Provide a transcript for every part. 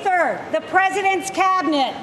Third, the President's Cabinet.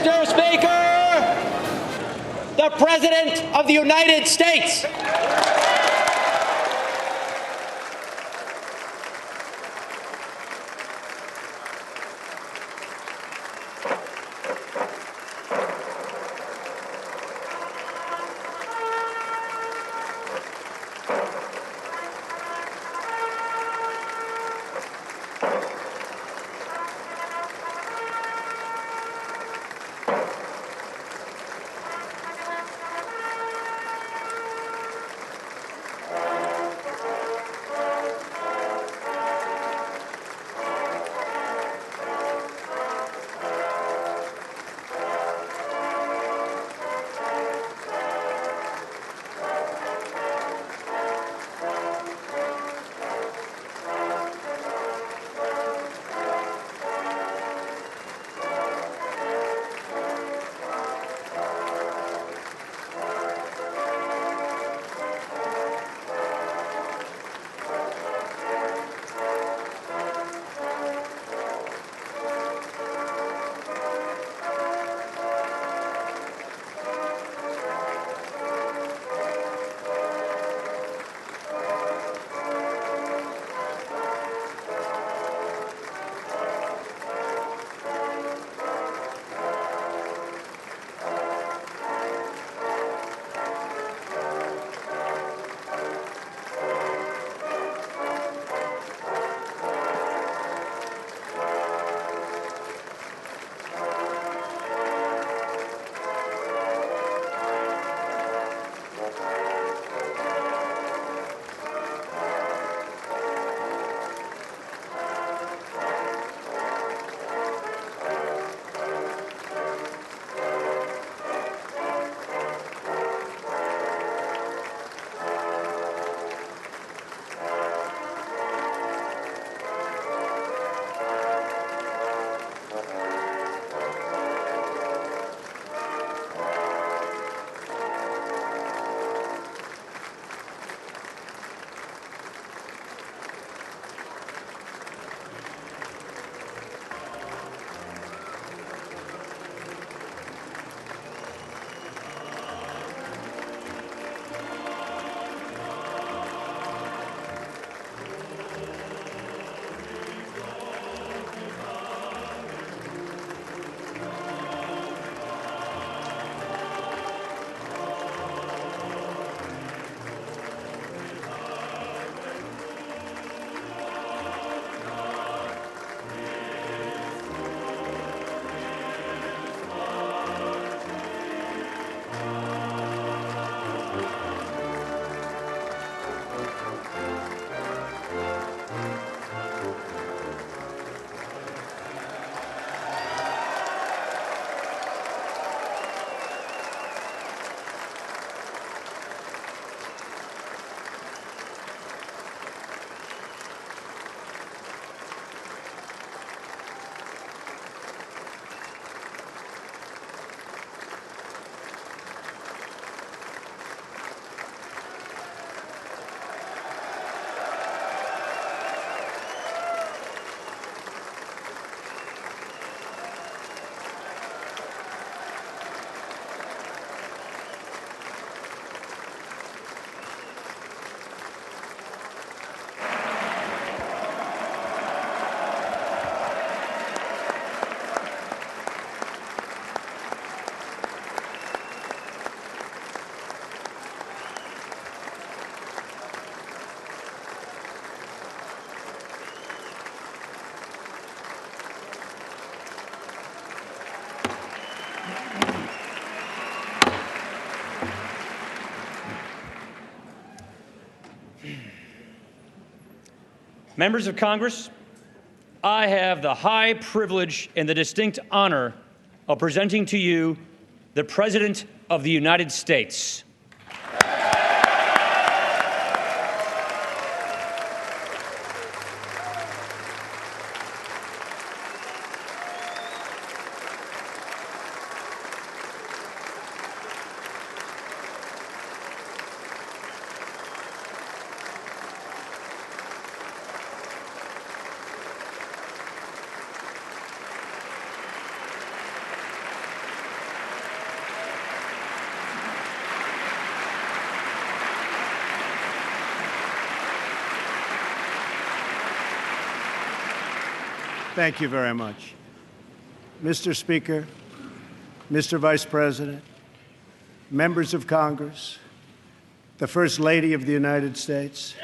Mr. Speaker, the President of the United States. Members of Congress, I have the high privilege and the distinct honor of presenting to you the President of the United States. Thank you very much. Mr. Speaker, Mr. Vice President, members of Congress, the First Lady of the United States.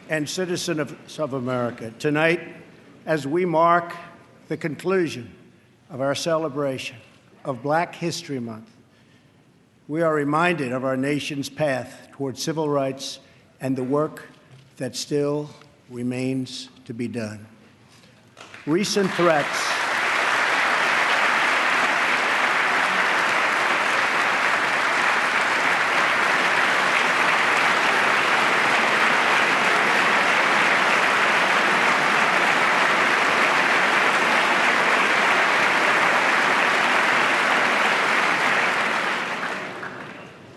And citizens of America, tonight, as we mark the conclusion of our celebration of Black History Month, we are reminded of our nation's path toward civil rights and the work that still remains to be done.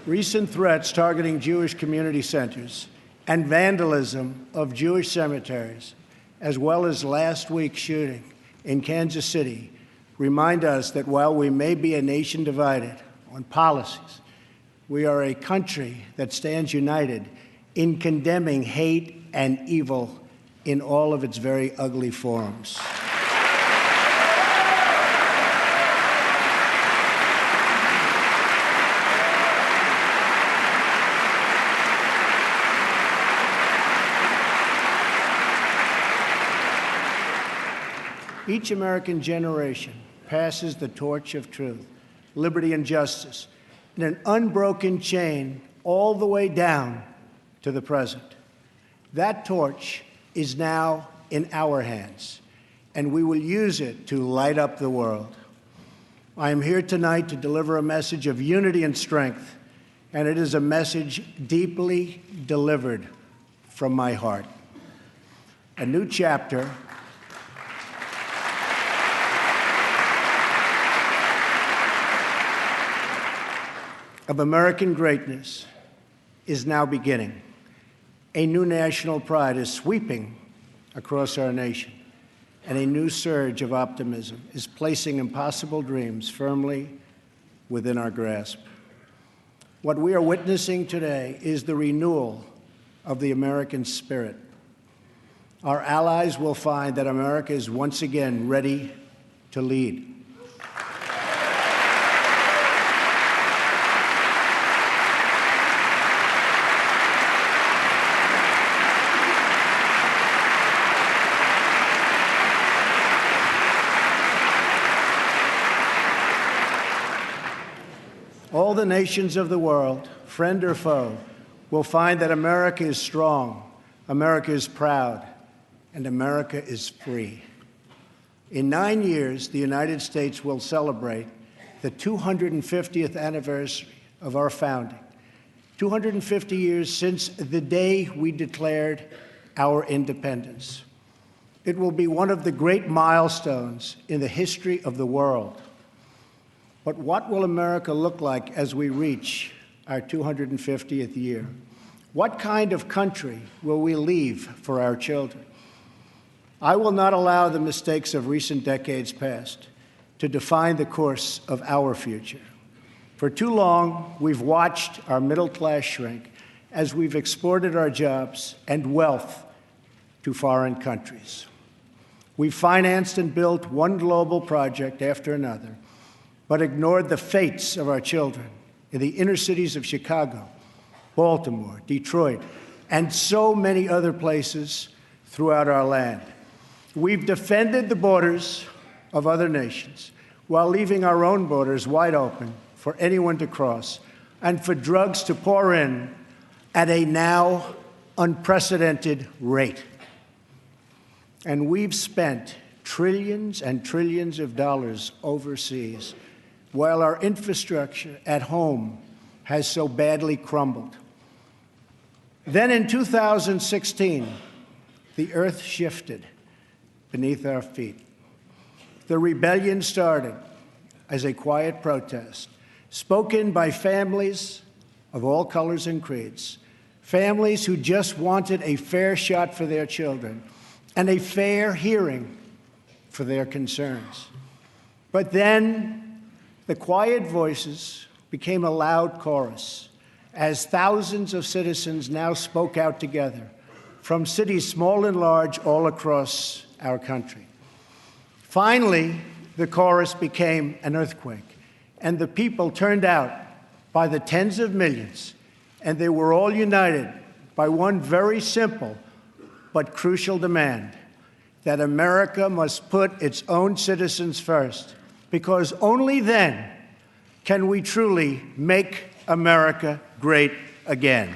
Recent threats targeting Jewish community centers and vandalism of Jewish cemeteries, as well as last week's shooting in Kansas City, remind us that while we may be a nation divided on policies, we are a country that stands united in condemning hate and evil in all of its very ugly forms. Each American generation passes the torch of truth, liberty, and justice in an unbroken chain all the way down to the present. That torch is now in our hands, and we will use it to light up the world. I am here tonight to deliver a message of unity and strength, and it is a message deeply delivered from my heart. A new chapter of American greatness is now beginning. A new national pride is sweeping across our nation, and a new surge of optimism is placing impossible dreams firmly within our grasp. What we are witnessing today is the renewal of the American spirit. Our allies will find that America is once again ready to lead. All the nations of the world, friend or foe, will find that America is strong, America is proud, and America is free. In 9 years, the United States will celebrate the 250th anniversary of our founding, 250 years since the day we declared our independence. It will be one of the great milestones in the history of the world. But what will America look like as we reach our 250th year? What kind of country will we leave for our children? I will not allow the mistakes of recent decades past to define the course of our future. For too long, we've watched our middle class shrink as we've exported our jobs and wealth to foreign countries. We've financed and built one global project after another, but ignored the fates of our children in the inner cities of Chicago, Baltimore, Detroit, and so many other places throughout our land. We've defended the borders of other nations while leaving our own borders wide open for anyone to cross and for drugs to pour in at a now unprecedented rate. And we've spent trillions and trillions of dollars overseas while our infrastructure at home has so badly crumbled. Then in 2016, the earth shifted beneath our feet. The rebellion started as a quiet protest, spoken by families of all colors and creeds, families who just wanted a fair shot for their children and a fair hearing for their concerns. But then the quiet voices became a loud chorus as thousands of citizens now spoke out together from cities small and large all across our country. Finally, the chorus became an earthquake, and the people turned out by the tens of millions, and they were all united by one very simple but crucial demand: that America must put its own citizens first, because only then can we truly make America great again.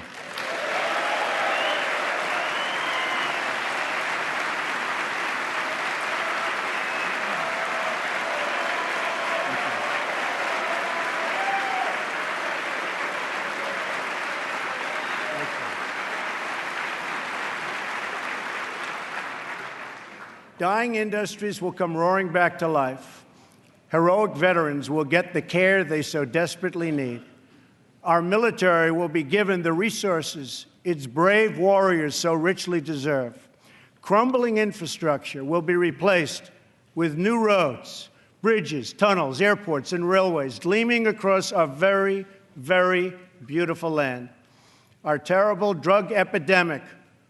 Dying industries will come roaring back to life. Heroic veterans will get the care they so desperately need. Our military will be given the resources its brave warriors so richly deserve. Crumbling infrastructure will be replaced with new roads, bridges, tunnels, airports, and railways gleaming across our very, very beautiful land. Our terrible drug epidemic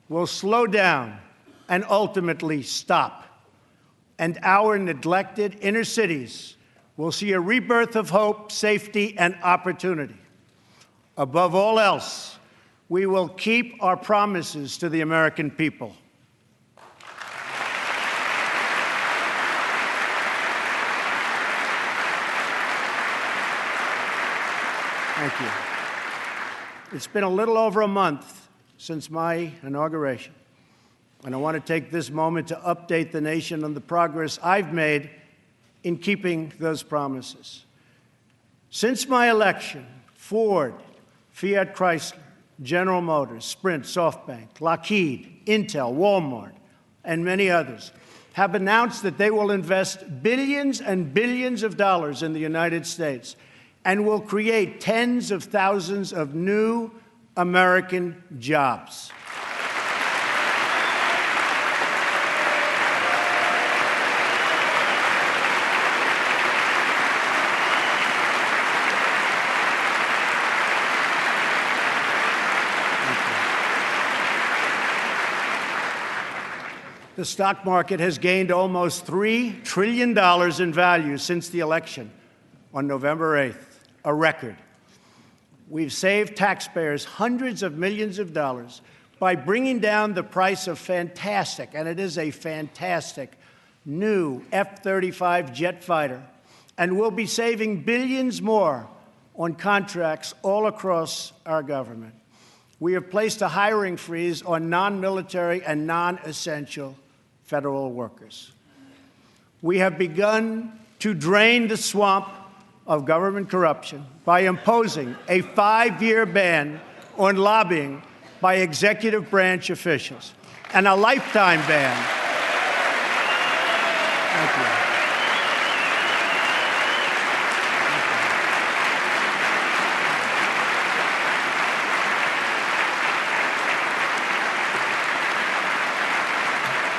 will slow down and ultimately stop. And our neglected inner cities will see a rebirth of hope, safety, and opportunity. Above all else, we will keep our promises to the American people. Thank you. It's been a little over a month since my inauguration, and I want to take this moment to update the nation on the progress I've made in keeping those promises. Since my election, Ford, Fiat Chrysler, General Motors, Sprint, SoftBank, Lockheed, Intel, Walmart, and many others have announced that they will invest billions and billions of dollars in the United States and will create tens of thousands of new American jobs. The stock market has gained almost $3 trillion in value since the election on November 8th, a record. We've saved taxpayers hundreds of millions of dollars by bringing down the price of fantastic, and it is a fantastic, new F-35 jet fighter, and we'll be saving billions more on contracts all across our government. We have placed a hiring freeze on non-military and non-essential federal workers. We have begun to drain the swamp of government corruption by imposing a 5-year ban on lobbying by executive branch officials and a lifetime ban. Thank you.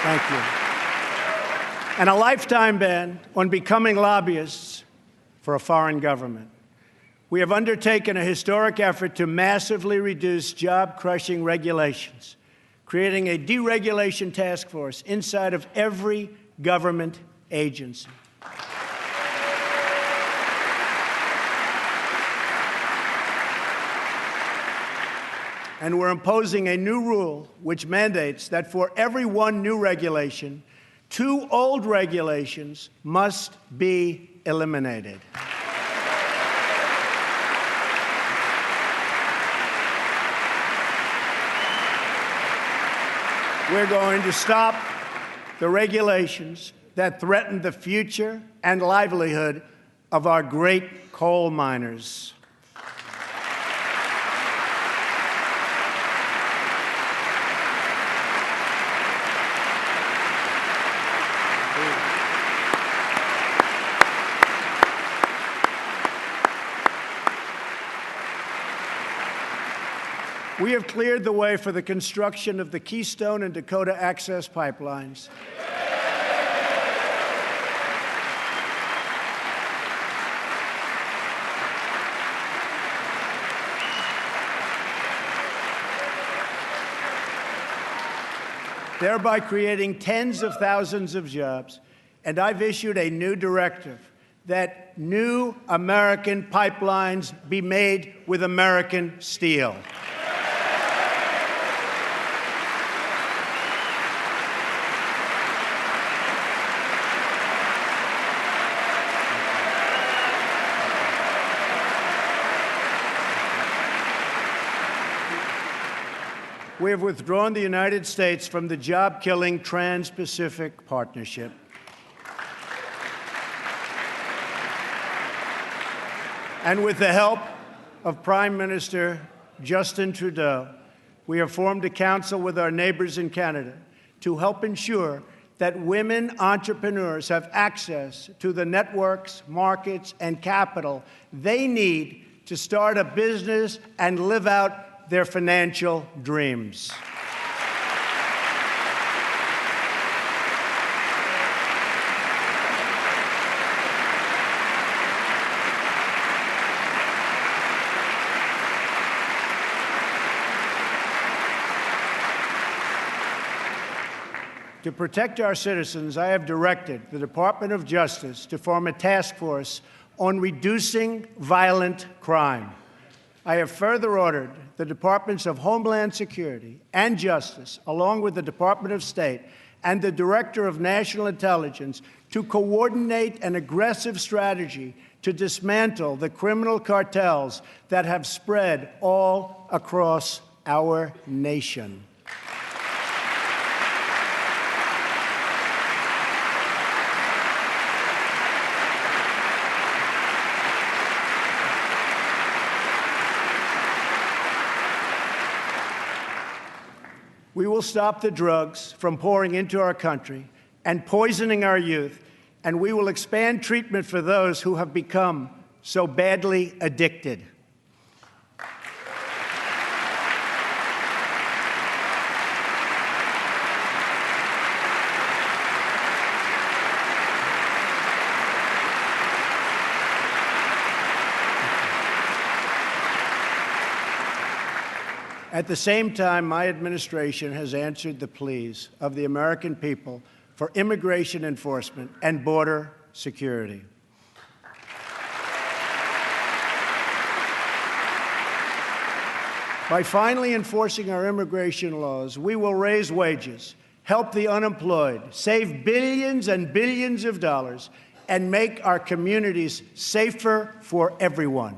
Thank you. And a lifetime ban on becoming lobbyists for a foreign government. We have undertaken a historic effort to massively reduce job-crushing regulations, creating a deregulation task force inside of every government agency. And we're imposing a new rule which mandates that for every one new regulation, 2 old regulations must be eliminated. We're going to stop the regulations that threaten the future and livelihood of our great coal miners. We have cleared the way for the construction of the Keystone and Dakota Access pipelines. Thereby creating tens of thousands of jobs. And I've issued a new directive that new American pipelines be made with American steel. We have withdrawn the United States from the job-killing Trans-Pacific Partnership. And with the help of Prime Minister Justin Trudeau, we have formed a council with our neighbors in Canada to help ensure that women entrepreneurs have access to the networks, markets, and capital they need to start a business and live out their financial dreams. To protect our citizens, I have directed the Department of Justice to form a task force on reducing violent crime. I have further ordered the Departments of Homeland Security and Justice, along with the Department of State and the Director of National Intelligence, to coordinate an aggressive strategy to dismantle the criminal cartels that have spread all across our nation. We will stop the drugs from pouring into our country and poisoning our youth, and we will expand treatment for those who have become so badly addicted. At the same time, my administration has answered the pleas of the American people for immigration enforcement and border security. By finally enforcing our immigration laws, we will raise wages, help the unemployed, save billions and billions of dollars, and make our communities safer for everyone.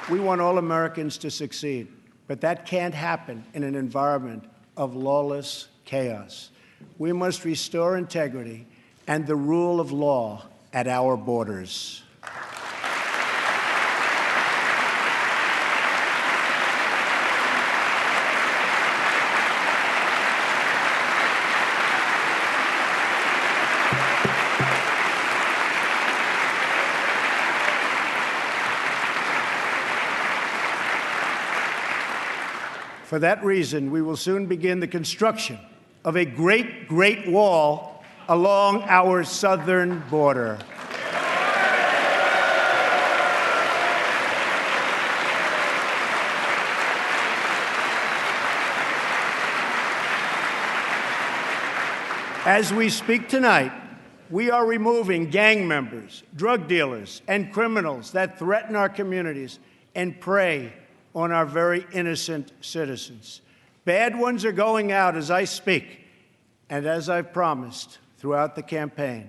We want all Americans to succeed, but that can't happen in an environment of lawless chaos. We must restore integrity and the rule of law at our borders. For that reason, we will soon begin the construction of a great, great wall along our southern border. As we speak tonight, we are removing gang members, drug dealers, and criminals that threaten our communities and prey on our very innocent citizens. Bad ones are going out as I speak, and as I've promised throughout the campaign.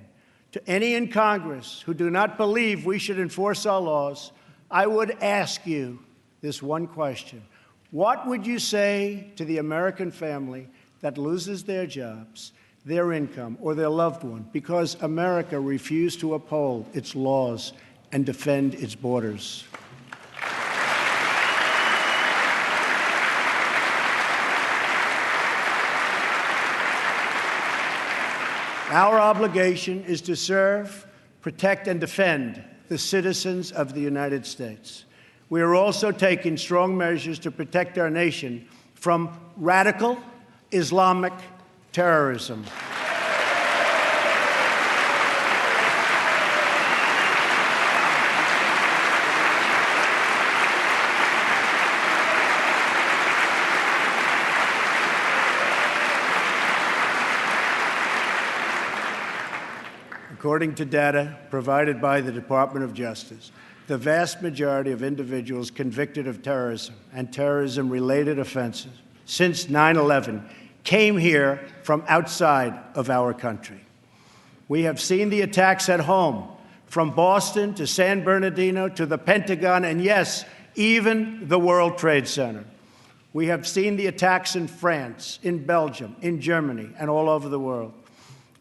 To any in Congress who do not believe we should enforce our laws, I would ask you this one question. What would you say to the American family that loses their jobs, their income, or their loved one because America refused to uphold its laws and defend its borders? Our obligation is to serve protect and defend the citizens of the United States. We are also taking strong measures to protect our nation from radical Islamic terrorism. According to data provided by the Department of Justice, the vast majority of individuals convicted of terrorism and terrorism-related offenses since 9/11 came here from outside of our country. We have seen the attacks at home, from Boston to San Bernardino to the Pentagon, and yes, even the World Trade Center. We have seen the attacks in France, in Belgium, in Germany, and all over the world.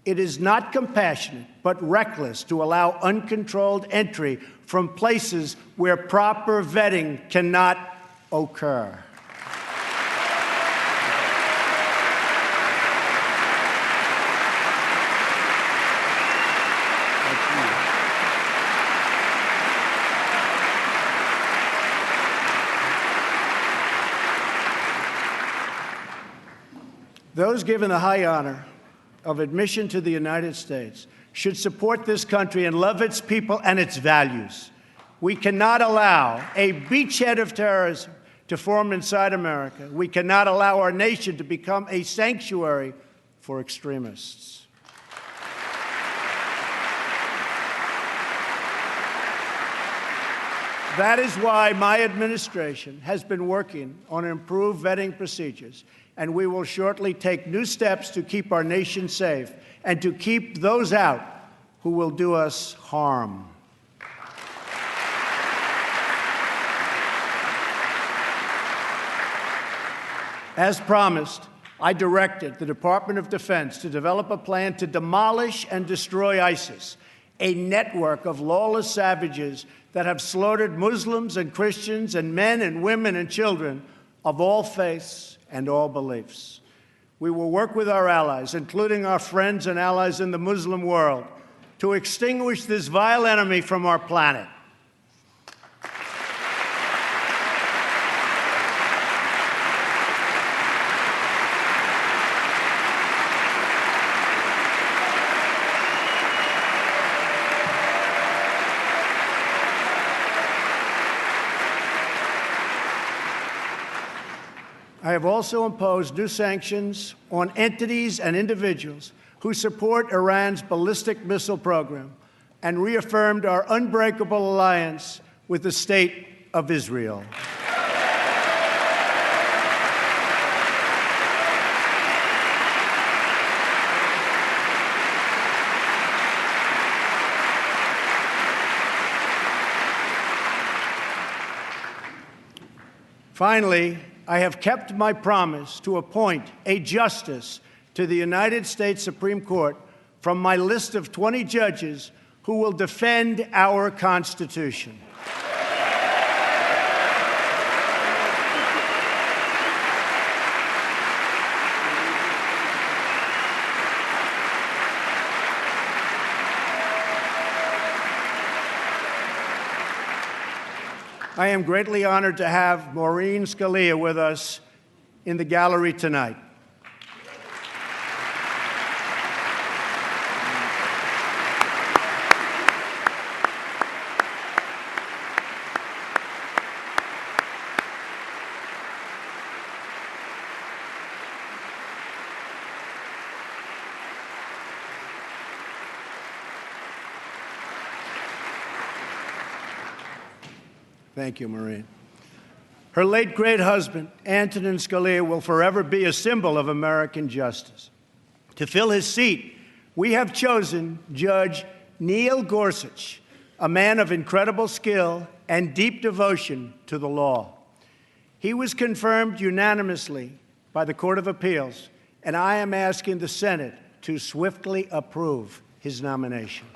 It is not compassionate, but reckless to allow uncontrolled entry from places where proper vetting cannot occur. Those given the high honor of admission to the United States should support this country and love its people and its values. We cannot allow a beachhead of terrorism to form inside America. We cannot allow our nation to become a sanctuary for extremists. That is why my administration has been working on improved vetting procedures, and we will shortly take new steps to keep our nation safe and to keep those out who will do us harm. As promised, I directed the Department of Defense to develop a plan to demolish and destroy ISIS, a network of lawless savages that have slaughtered Muslims and Christians and men and women and children of all faiths and all beliefs. We will work with our allies, including our friends and allies in the Muslim world, to extinguish this vile enemy from our planet. I have also imposed new sanctions on entities and individuals who support Iran's ballistic missile program and reaffirmed our unbreakable alliance with the State of Israel. Finally, I have kept my promise to appoint a justice to the United States Supreme Court from my list of 20 judges who will defend our Constitution. I am greatly honored to have Maureen Scalia with us in the gallery tonight. Thank you, Maureen. Her late great husband, Antonin Scalia, will forever be a symbol of American justice. To fill his seat, we have chosen Judge Neil Gorsuch, a man of incredible skill and deep devotion to the law. He was confirmed unanimously by the Court of Appeals, and I am asking the Senate to swiftly approve his nomination.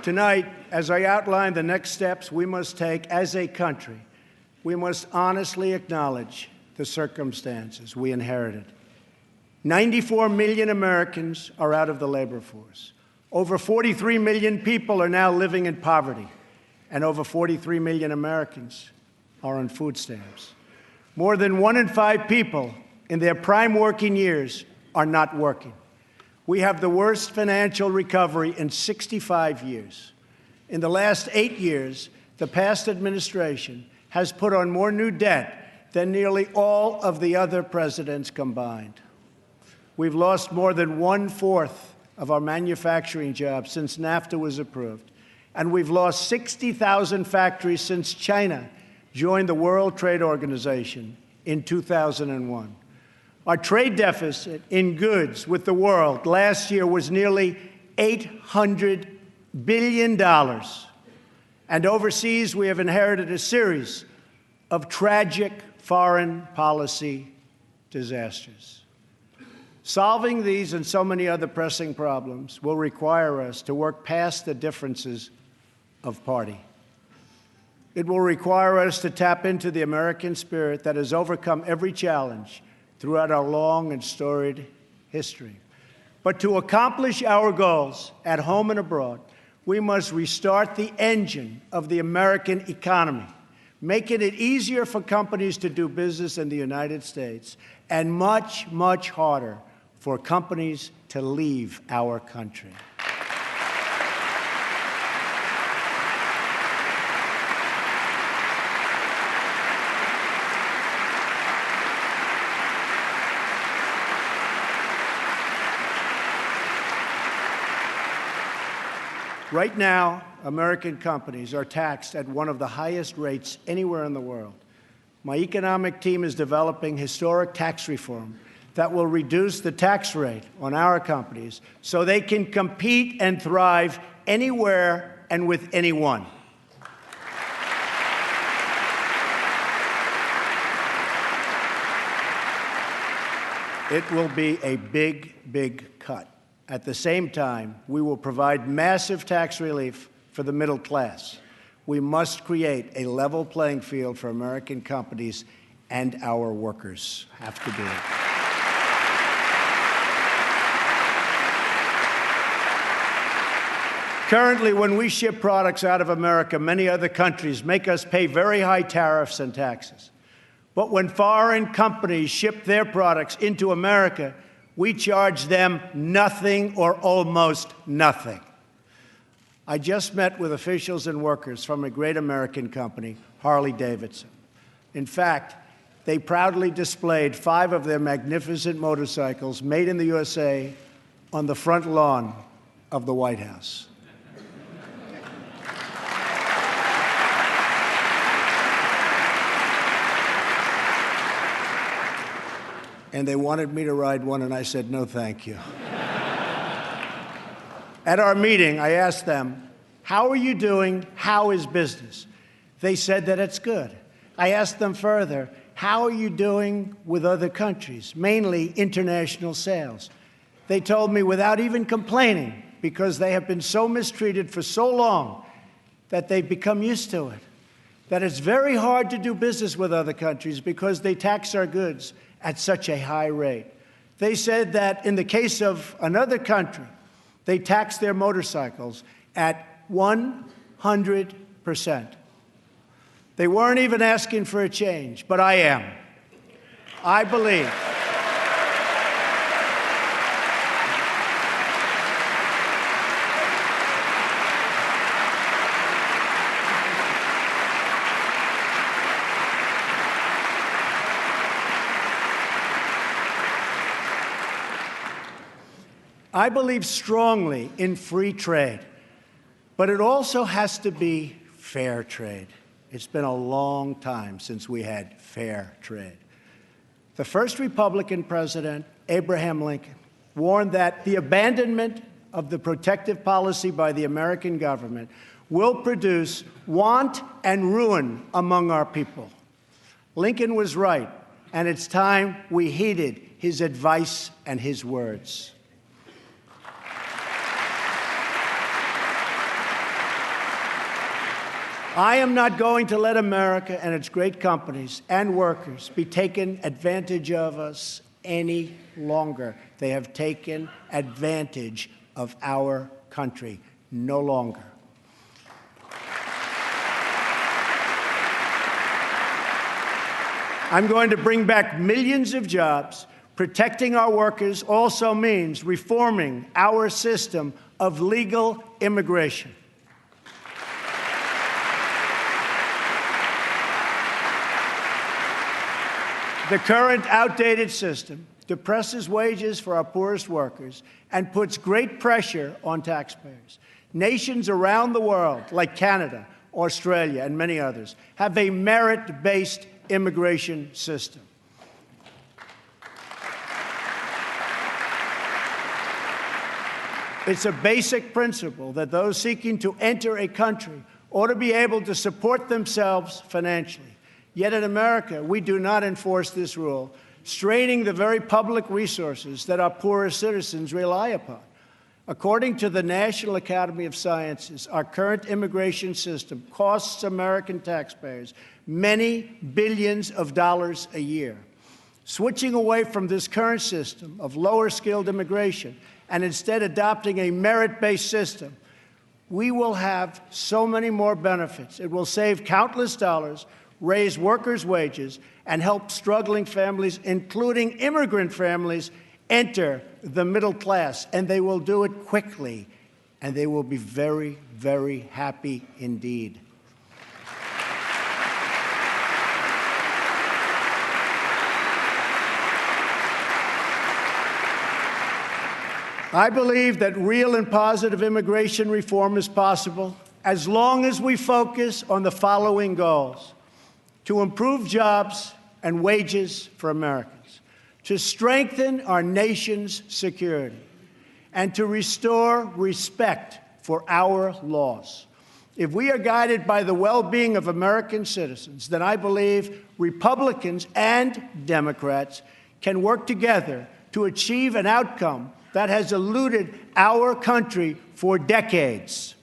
Tonight, as I outline the next steps we must take as a country, we must honestly acknowledge the circumstances we inherited. 94 million Americans are out of the labor force. Over 43 million people are now living in poverty, and over 43 million Americans are on food stamps. More than 1 in 5 people in their prime working years are not working. We have the worst financial recovery in 65 years. In the last 8 years, the past administration has put on more new debt than nearly all of the other presidents combined. We've lost more than 1/4 of our manufacturing jobs since NAFTA was approved, and we've lost 60,000 factories since China joined the World Trade Organization in 2001. Our trade deficit in goods with the world last year was nearly $800 billion. And overseas, we have inherited a series of tragic foreign policy disasters. Solving these and so many other pressing problems will require us to work past the differences of party. It will require us to tap into the American spirit that has overcome every challenge throughout our long and storied history. But to accomplish our goals at home and abroad, we must restart the engine of the American economy, making it easier for companies to do business in the United States and much, much harder for companies to leave our country. Right now, American companies are taxed at one of the highest rates anywhere in the world. My economic team is developing historic tax reform that will reduce the tax rate on our companies so they can compete and thrive anywhere and with anyone. It will be a big, big cut. At the same time, we will provide massive tax relief for the middle class. We must create a level playing field for American companies, and our workers have to do it. Currently, when we ship products out of America, many other countries make us pay very high tariffs and taxes. But when foreign companies ship their products into America, we charge them nothing or almost nothing. I just met with officials and workers from a great American company, Harley-Davidson. In fact, they proudly displayed 5 of their magnificent motorcycles made in the USA on the front lawn of the White House. And they wanted me to ride one, and I said, no, thank you. At our meeting, I asked them, how are you doing? How is business? They said that it's good. I asked them further, how are you doing with other countries, mainly international sales? They told me without even complaining, because they have been so mistreated for so long that they've become used to it, that it's very hard to do business with other countries because they tax our goods at such a high rate. They said that in the case of another country, they tax their motorcycles at 100%. They weren't even asking for a change, but I am. I believe. I believe strongly in free trade, but it also has to be fair trade. It's been a long time since we had fair trade. The first Republican president, Abraham Lincoln, warned that the abandonment of the protective policy by the American government will produce want and ruin among our people. Lincoln was right, and it's time we heeded his advice and his words. I am not going to let America and its great companies and workers be taken advantage of us any longer. They have taken advantage of our country. No longer. I'm going to bring back millions of jobs. Protecting our workers also means reforming our system of legal immigration. The current outdated system depresses wages for our poorest workers and puts great pressure on taxpayers. Nations around the world, like Canada, Australia, and many others, have a merit-based immigration system. It's a basic principle that those seeking to enter a country ought to be able to support themselves financially. Yet in America, we do not enforce this rule, straining the very public resources that our poorest citizens rely upon. According to the National Academy of Sciences, our current immigration system costs American taxpayers many billions of dollars a year. Switching away from this current system of lower-skilled immigration and instead adopting a merit-based system, we will have so many more benefits. It will save countless dollars, raise workers' wages, and help struggling families, including immigrant families, enter the middle class. And they will do it quickly, and they will be very, very happy indeed. I believe that real and positive immigration reform is possible as long as we focus on the following goals: to improve jobs and wages for Americans, to strengthen our nation's security, and to restore respect for our laws. If we are guided by the well-being of American citizens, then I believe Republicans and Democrats can work together to achieve an outcome that has eluded our country for decades.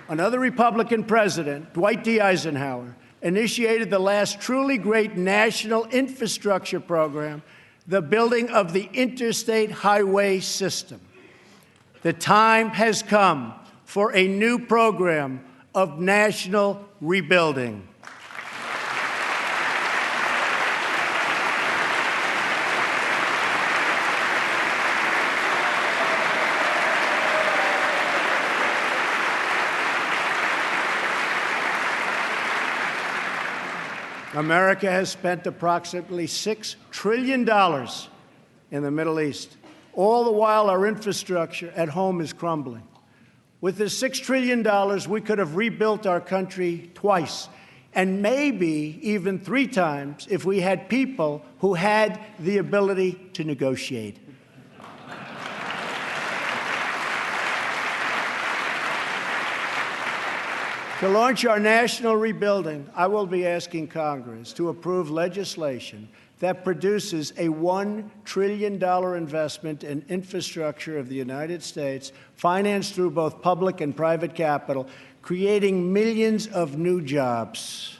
Another Republican president, Dwight D. Eisenhower, initiated the last truly great national infrastructure program, the building of the interstate highway system. The time has come for a new program of national rebuilding. America has spent approximately $6 trillion in the Middle East. All the while, our infrastructure at home is crumbling. With this $6 trillion, we could have rebuilt our country twice, and maybe even 3 times if we had people who had the ability to negotiate. To launch our national rebuilding, I will be asking Congress to approve legislation that produces a $1 trillion investment in infrastructure of the United States, financed through both public and private capital, creating millions of new jobs.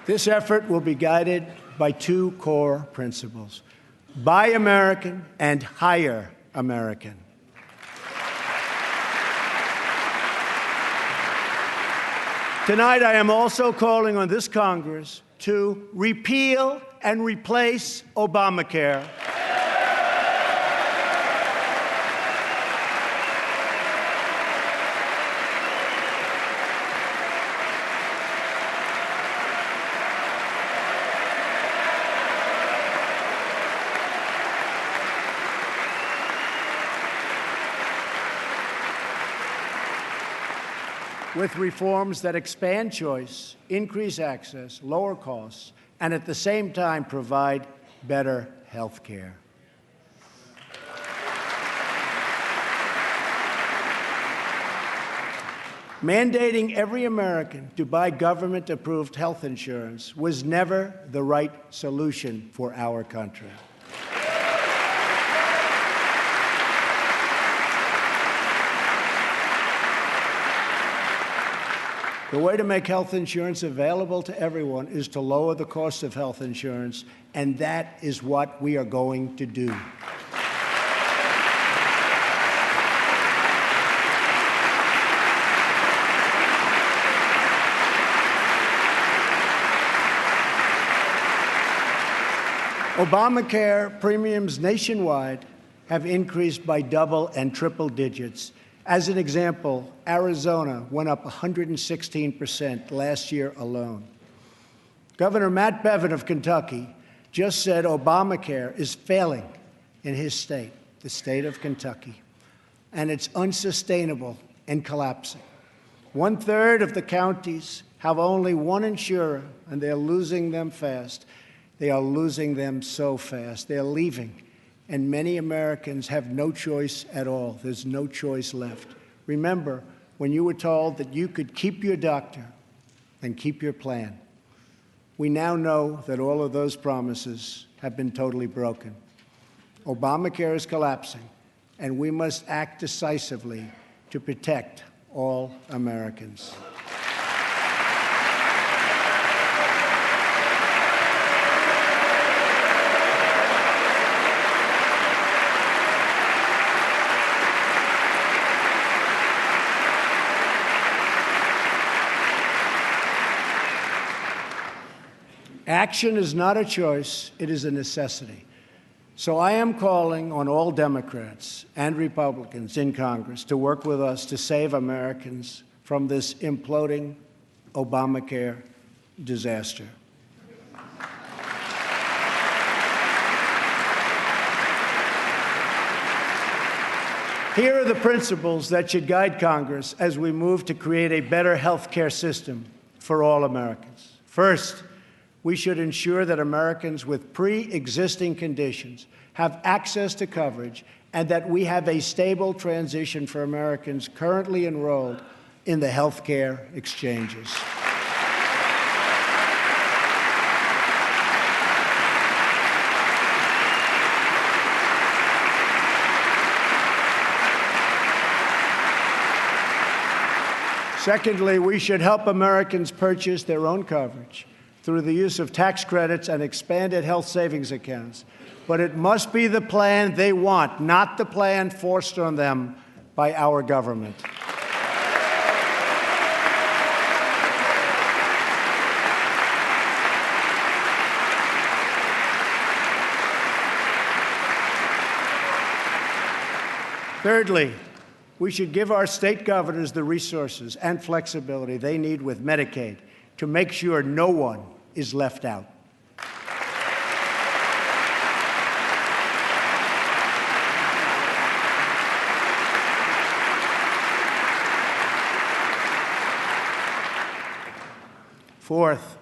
This effort will be guided by 2 core principles: Buy American and Hire American. Tonight, I am also calling on this Congress to repeal and replace Obamacare. with reforms that expand choice, increase access, lower costs, and at the same time provide better health care. Mandating every American to buy government-approved health insurance was never the right solution for our country. The way to make health insurance available to everyone is to lower the cost of health insurance, and that is what we are going to do. Obamacare premiums nationwide have increased by double and triple digits. As an example, Arizona went up 116% last year alone. Governor Matt Bevin of Kentucky just said Obamacare is failing in his state, the state of Kentucky, and it's unsustainable and collapsing. 1/3 of the counties have only one insurer, and they're losing them fast. They are losing them so fast. They're leaving. And many Americans have no choice at all. There's no choice left. Remember, when you were told that you could keep your doctor and keep your plan, we now know that all of those promises have been totally broken. Obamacare is collapsing, and we must act decisively to protect all Americans. Action is not a choice, it is a necessity. So I am calling on all Democrats and Republicans in Congress to work with us to save Americans from this imploding Obamacare disaster. Here are the principles that should guide Congress as we move to create a better health care system for all Americans. First, we should ensure that Americans with pre-existing conditions have access to coverage and that we have a stable transition for Americans currently enrolled in the health care exchanges. Secondly, we should help Americans purchase their own coverage through the use of tax credits and expanded health savings accounts. But it must be the plan they want, not the plan forced on them by our government. Thirdly, we should give our state governors the resources and flexibility they need with Medicaid to make sure no one is left out. Fourth,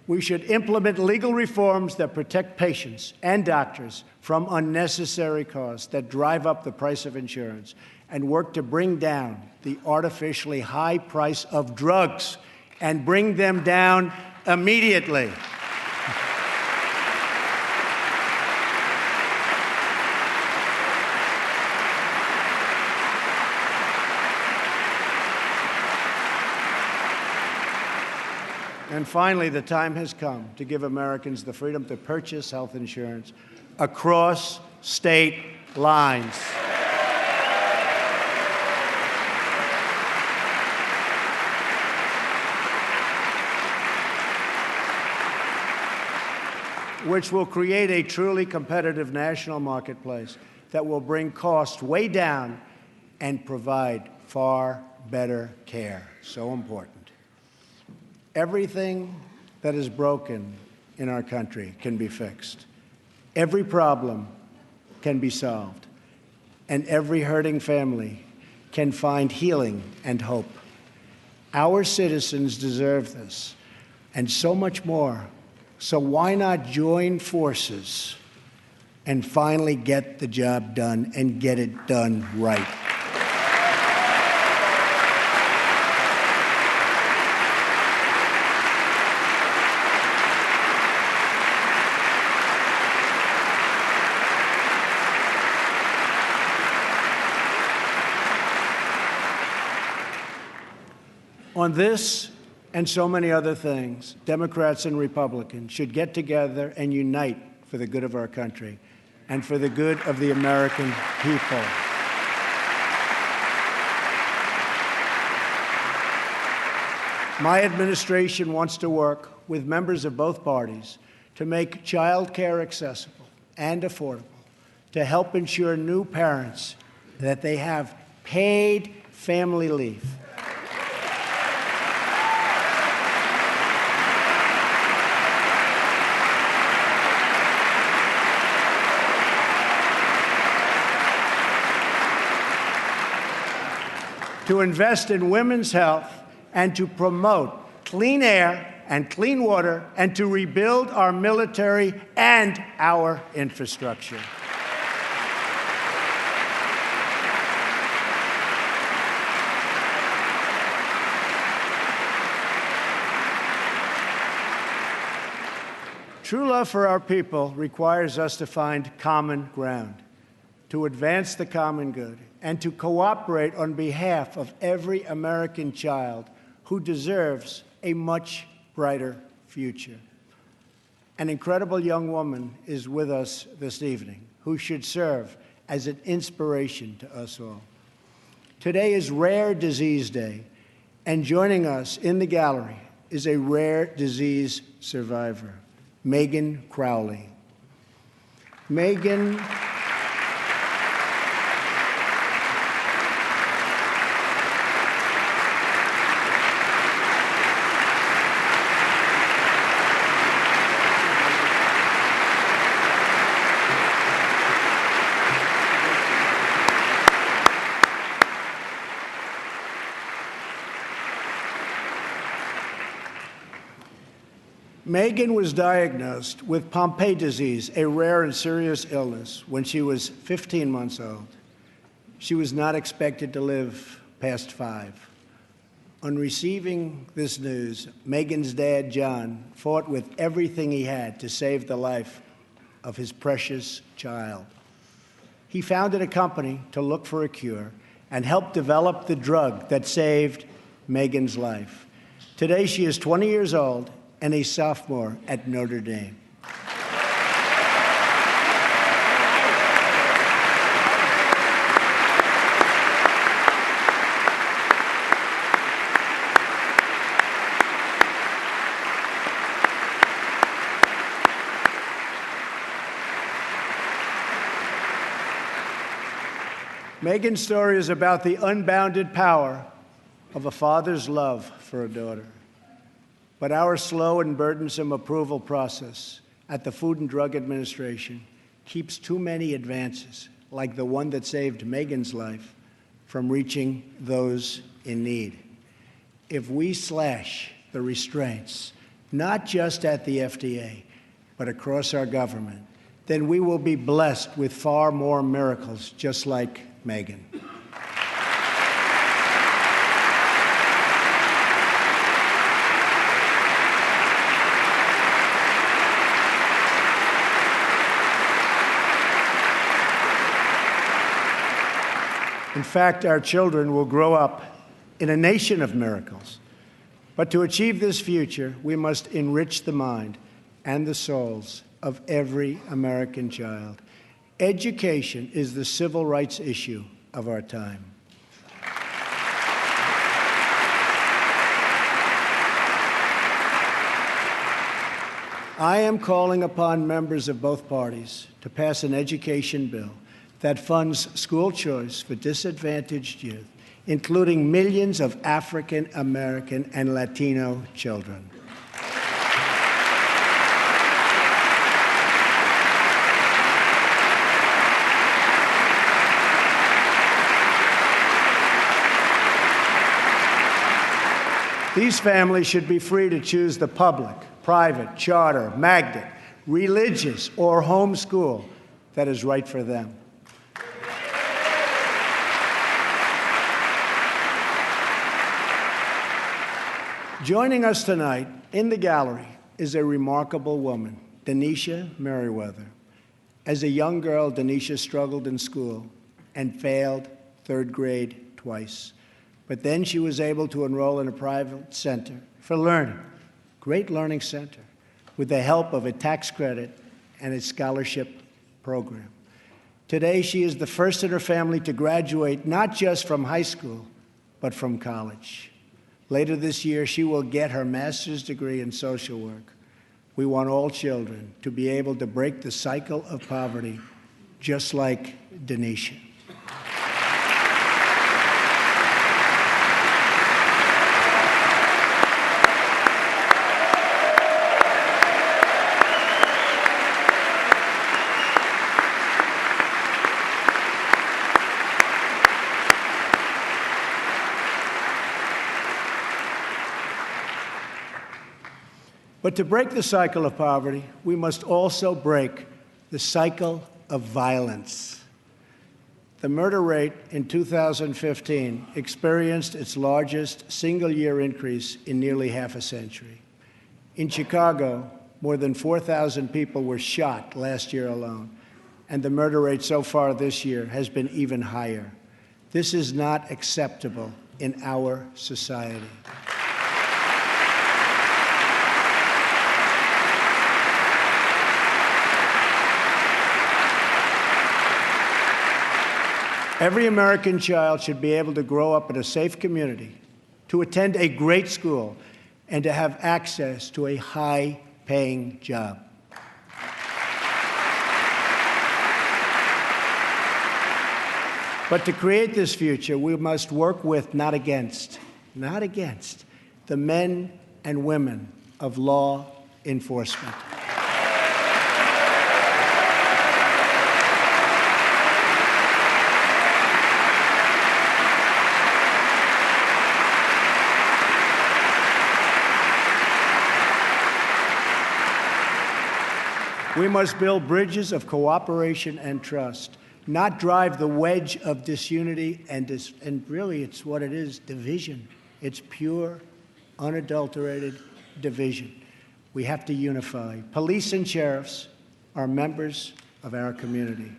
we should implement legal reforms that protect patients and doctors from unnecessary costs that drive up the price of insurance and work to bring down the artificially high price of drugs and bring them down immediately. And finally, the time has come to give Americans the freedom to purchase health insurance across state lines. Which will create a truly competitive national marketplace that will bring costs way down and provide far better care. So important. Everything that is broken in our country can be fixed. Every problem can be solved. And every hurting family can find healing and hope. Our citizens deserve this, and so much more. So why not join forces and finally get the job done and get it done right? On this and so many other things, Democrats and Republicans should get together and unite for the good of our country and for the good of the American people. My administration wants to work with members of both parties to make child care accessible and affordable, to help ensure new parents that they have paid family leave, to invest in women's health, and to promote clean air and clean water, and to rebuild our military and our infrastructure. True love for our people requires us to find common ground, to advance the common good, and to cooperate on behalf of every American child who deserves a much brighter future. An incredible young woman is with us this evening who should serve as an inspiration to us all. Today is Rare Disease Day, and joining us in the gallery is a rare disease survivor, Megan Crowley. Megan Megan was diagnosed with Pompe disease, a rare and serious illness, when she was 15 months old. She was not expected to live past 5. On receiving this news, Megan's dad, John, fought with everything he had to save the life of his precious child. He founded a company to look for a cure and helped develop the drug that saved Megan's life. Today, she is 20 years old and a sophomore at Notre Dame. Megan's story is about the unbounded power of a father's love for a daughter. But our slow and burdensome approval process at the Food and Drug Administration keeps too many advances, like the one that saved Megan's life, from reaching those in need. If we slash the restraints, not just at the FDA, but across our government, then we will be blessed with far more miracles just like Megan. In fact, our children will grow up in a nation of miracles. But to achieve this future, we must enrich the mind and the souls of every American child. Education is the civil rights issue of our time. I am calling upon members of both parties to pass an education bill that funds school choice for disadvantaged youth, including millions of African American and Latino children. These families should be free to choose the public, private, charter, magnet, religious, or home school that is right for them. Joining us tonight in the gallery is a remarkable woman, Denisha Merriweather. As a young girl, Denisha struggled in school and failed third grade twice. But then she was able to enroll in a private center for learning, great learning center, with the help of a tax credit and a scholarship program. Today, she is the first in her family to graduate not just from high school, but from college. Later this year, she will get her master's degree in social work. We want all children to be able to break the cycle of poverty, just like Denisha. But to break the cycle of poverty, we must also break the cycle of violence. The murder rate in 2015 experienced its largest single-year increase in nearly half a century. In Chicago, more than 4,000 people were shot last year alone, and the murder rate so far this year has been even higher. This is not acceptable in our society. Every American child should be able to grow up in a safe community, to attend a great school, and to have access to a high-paying job. But to create this future, we must work with, not against, the men and women of law enforcement. We must build bridges of cooperation and trust, not drive the wedge of disunity and really it's what it is, division. It's pure, unadulterated division. We have to unify. Police and sheriffs are members of our community.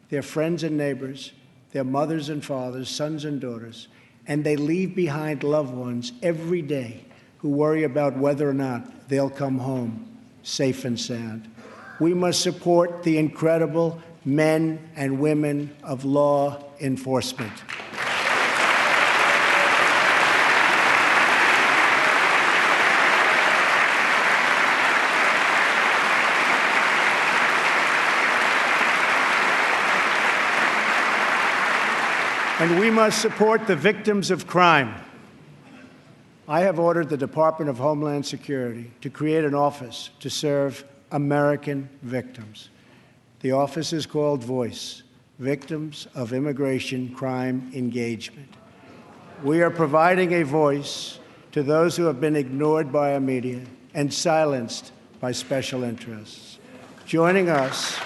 They're friends and neighbors. They're mothers and fathers, sons and daughters, and they leave behind loved ones every day who worry about whether or not they'll come home safe and sound. We must support the incredible men and women of law enforcement. And we must support the victims of crime. I have ordered the Department of Homeland Security to create an office to serve American victims. The office is called VOICE, Victims of Immigration Crime Engagement. We are providing a voice to those who have been ignored by our media and silenced by special interests. Joining us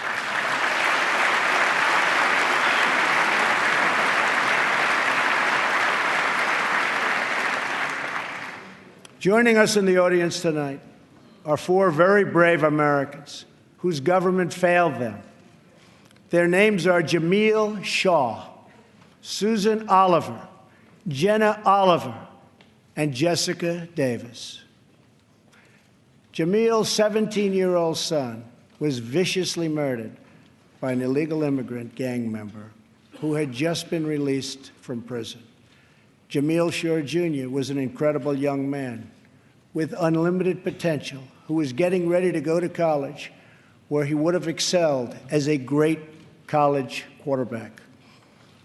in the audience tonight are four very brave Americans whose government failed them. Their names are Jamil Shaw, Susan Oliver, Jenna Oliver, and Jessica Davis. Jamil's 17-year-old son was viciously murdered by an illegal immigrant gang member who had just been released from prison. Jamil Shaw Jr. was an incredible young man with unlimited potential who was getting ready to go to college, where he would have excelled as a great college quarterback.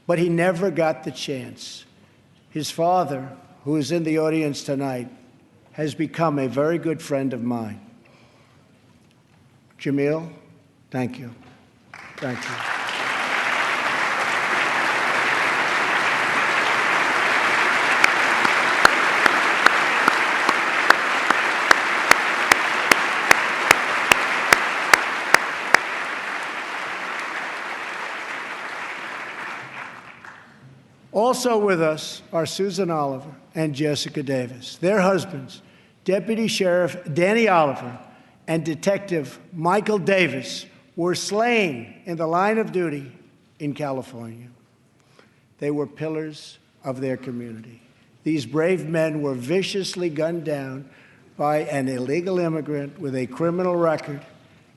But he never got the chance. His father, who is in the audience tonight, has become a very good friend of mine. Jamil, thank you. Thank you. Also with us are Susan Oliver and Jessica Davis. Their husbands, Deputy Sheriff Danny Oliver and Detective Michael Davis, were slain in the line of duty in California. They were pillars of their community. These brave men were viciously gunned down by an illegal immigrant with a criminal record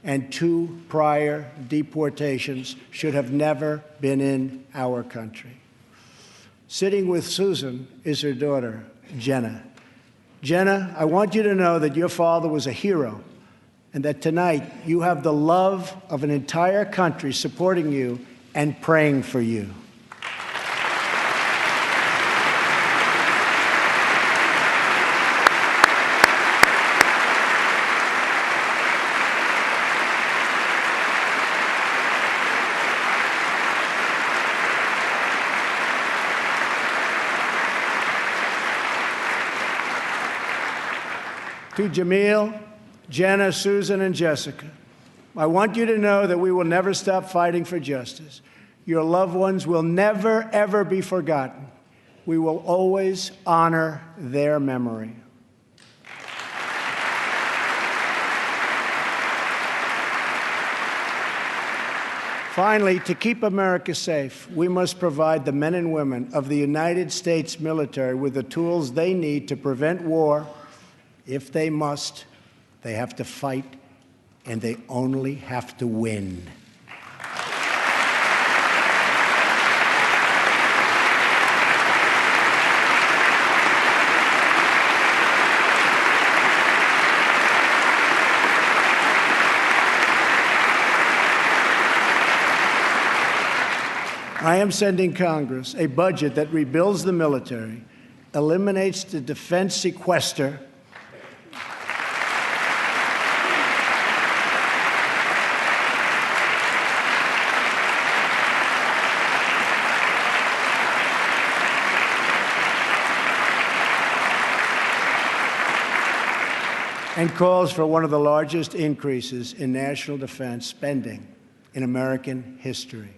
and 2 prior deportations, should have never been in our country. Sitting with Susan is her daughter, Jenna. Jenna, I want you to know that your father was a hero and that tonight you have the love of an entire country supporting you and praying for you. To Jamil, Jenna, Susan, and Jessica, I want you to know that we will never stop fighting for justice. Your loved ones will never, ever be forgotten. We will always honor their memory. Finally, to keep America safe, we must provide the men and women of the United States military with the tools they need to prevent war. If they must, they have to fight, and they only have to win. I am sending Congress a budget that rebuilds the military, eliminates the defense sequester, and calls for one of the largest increases in national defense spending in American history.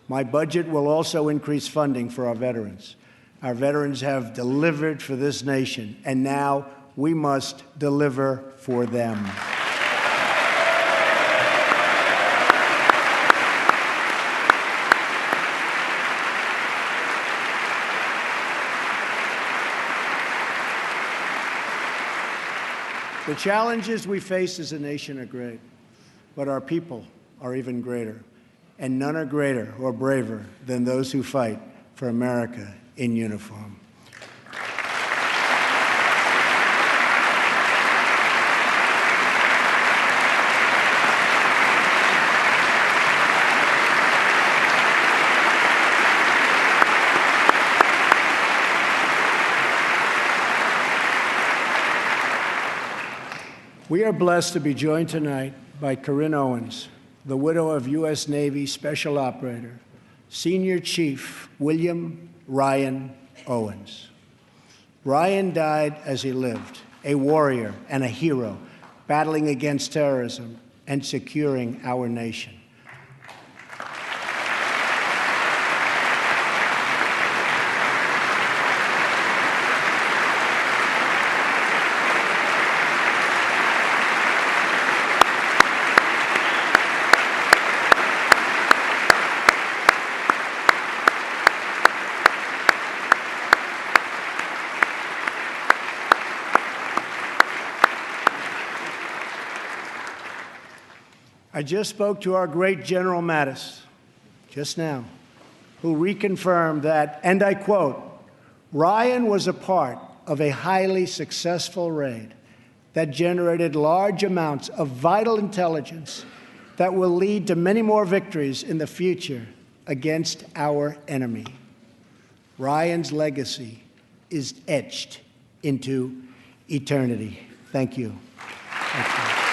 My budget will also increase funding for our veterans. Our veterans have delivered for this nation, and now we must deliver for them. The challenges we face as a nation are great, but our people are even greater, and none are greater or braver than those who fight for America in uniform. We are blessed to be joined tonight by Corinne Owens, the widow of U.S. Navy Special Operator, Senior Chief William Ryan Owens. Ryan died as he lived, a warrior and a hero, battling against terrorism and securing our nation. I just spoke to our great General Mattis just now, who reconfirmed that, and I quote, "Ryan was a part of a highly successful raid that generated large amounts of vital intelligence that will lead to many more victories in the future against our enemy." Ryan's legacy is etched into eternity. Thank you. Thank you.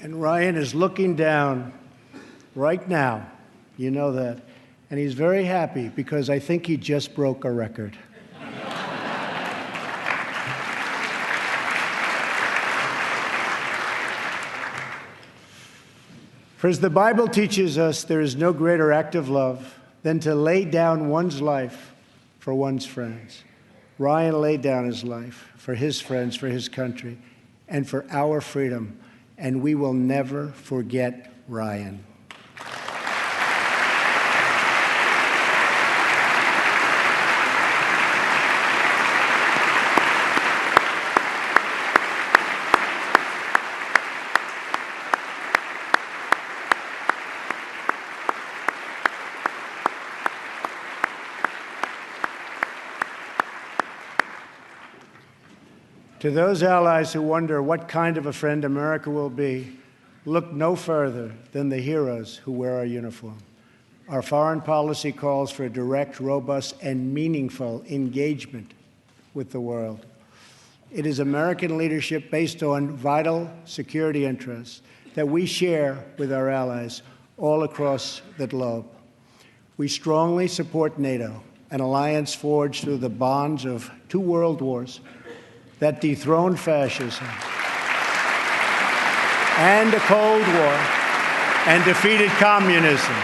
And Ryan is looking down right now. You know that. And he's very happy because I think he just broke a record. For as the Bible teaches us, there is no greater act of love than to lay down one's life for one's friends. Ryan laid down his life for his friends, for his country, and for our freedom. And we will never forget Ryan. To those allies who wonder what kind of a friend America will be, look no further than the heroes who wear our uniform. Our foreign policy calls for a direct, robust, and meaningful engagement with the world. It is American leadership based on vital security interests that we share with our allies all across the globe. We strongly support NATO, an alliance forged through the bonds of 2 world wars that dethroned fascism and a Cold War and defeated communism.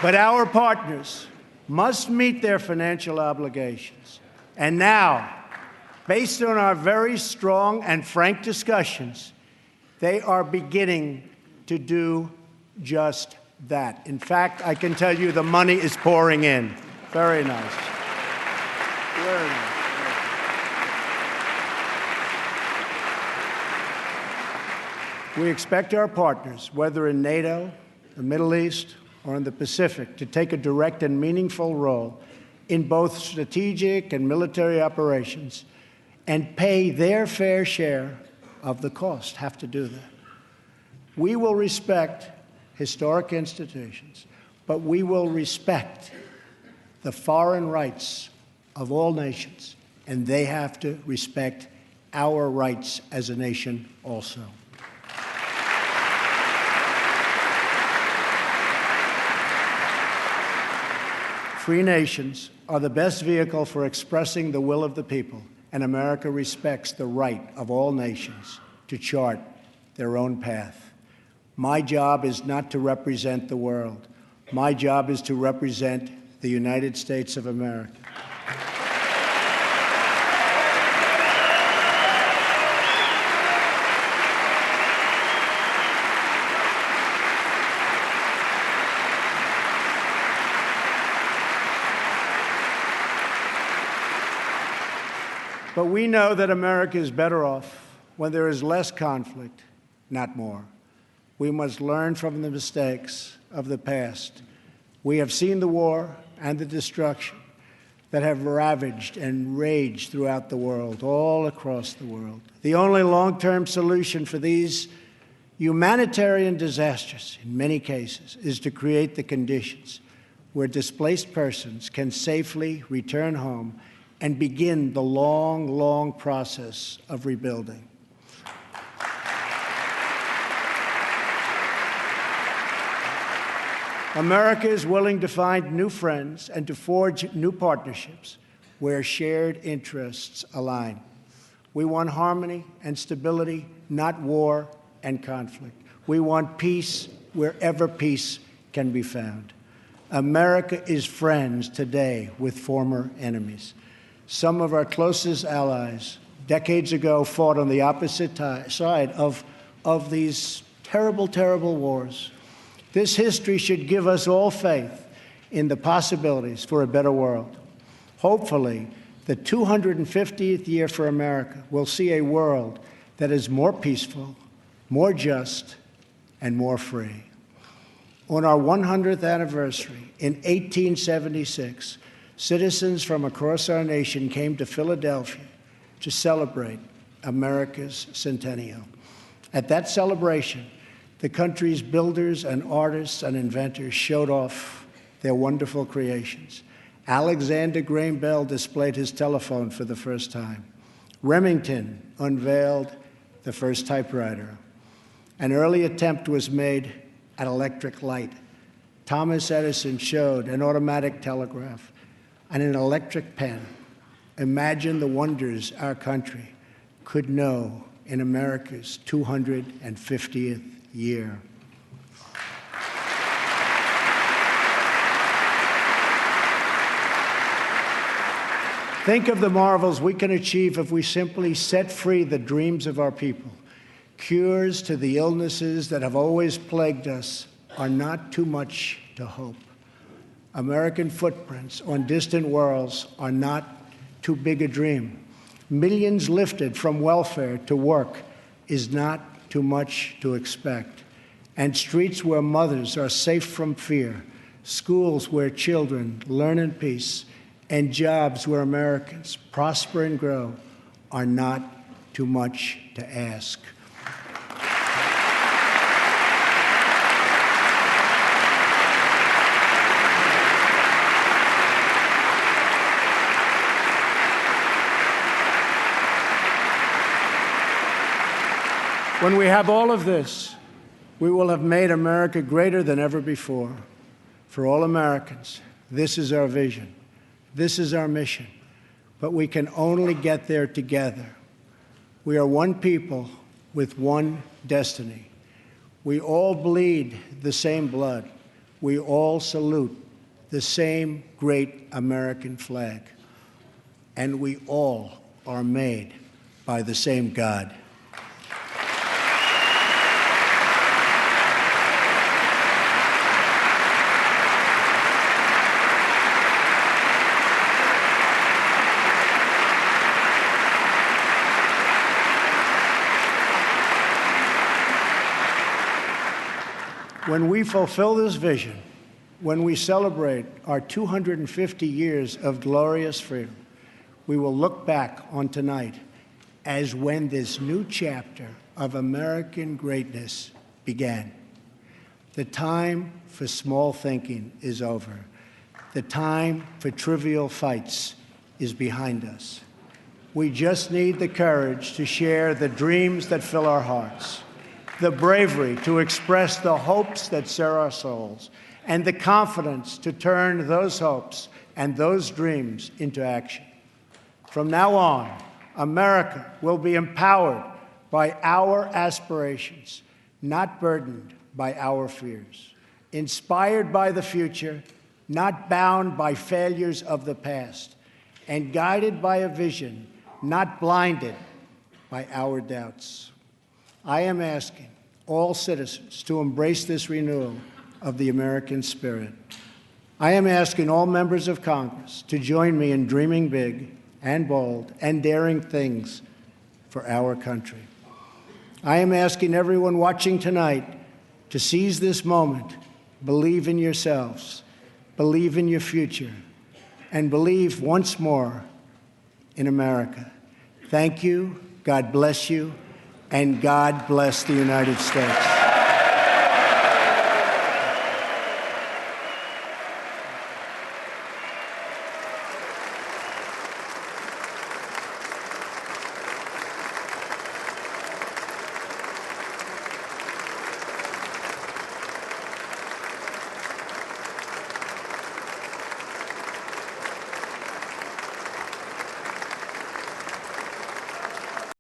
But our partners must meet their financial obligations. And now, based on our very strong and frank discussions, they are beginning to do just that. In fact, I can tell you the money is pouring in. Very nice. Very nice. We expect our partners, whether in NATO, the Middle East, or in the Pacific, to take a direct and meaningful role in both strategic and military operations and pay their fair share of the cost, have to do that. We will respect historic institutions, but we will respect the foreign rights of all nations, and they have to respect our rights as a nation also. Free nations are the best vehicle for expressing the will of the people, and America respects the right of all nations to chart their own path. My job is not to represent the world. My job is to represent the United States of America. But we know that America is better off when there is less conflict, not more. We must learn from the mistakes of the past. We have seen the war and the destruction that have ravaged and raged throughout the world, all across the world. The only long-term solution for these humanitarian disasters, in many cases, is to create the conditions where displaced persons can safely return home and begin the long, long process of rebuilding. America is willing to find new friends and to forge new partnerships where shared interests align. We want harmony and stability, not war and conflict. We want peace wherever peace can be found. America is friends today with former enemies. Some of our closest allies decades ago fought on the opposite side of these terrible, terrible wars. This history should give us all faith in the possibilities for a better world. Hopefully, the 250th year for America will see a world that is more peaceful, more just, and more free. On our 100th anniversary in 1876, citizens from across our nation came to Philadelphia to celebrate America's centennial. At that celebration, the country's builders and artists and inventors showed off their wonderful creations. Alexander Graham Bell displayed his telephone for the first time. Remington unveiled the first typewriter. An early attempt was made at electric light. Thomas Edison showed an automatic telegraph and an electric pen. Imagine the wonders our country could know in America's 250th year. Think of the marvels we can achieve if we simply set free the dreams of our people. Cures to the illnesses that have always plagued us are not too much to hope. American footprints on distant worlds are not too big a dream. Millions lifted from welfare to work is not too much to expect. And streets where mothers are safe from fear, schools where children learn in peace, and jobs where Americans prosper and grow are not too much to ask. When we have all of this, we will have made America greater than ever before. For all Americans, this is our vision. This is our mission. But we can only get there together. We are one people with one destiny. We all bleed the same blood. We all salute the same great American flag. And we all are made by the same God. When we fulfill this vision, when we celebrate our 250 years of glorious freedom, we will look back on tonight as when this new chapter of American greatness began. The time for small thinking is over. The time for trivial fights is behind us. We just need the courage to share the dreams that fill our hearts, the bravery to express the hopes that stir our souls, and the confidence to turn those hopes and those dreams into action. From now on, America will be empowered by our aspirations, not burdened by our fears, inspired by the future, not bound by failures of the past, and guided by a vision, not blinded by our doubts. I am asking all citizens to embrace this renewal of the American spirit. I am asking all members of Congress to join me in dreaming big and bold and daring things for our country. I am asking everyone watching tonight to seize this moment, believe in yourselves, believe in your future, and believe once more in America. Thank you, God bless you, and God bless the United States.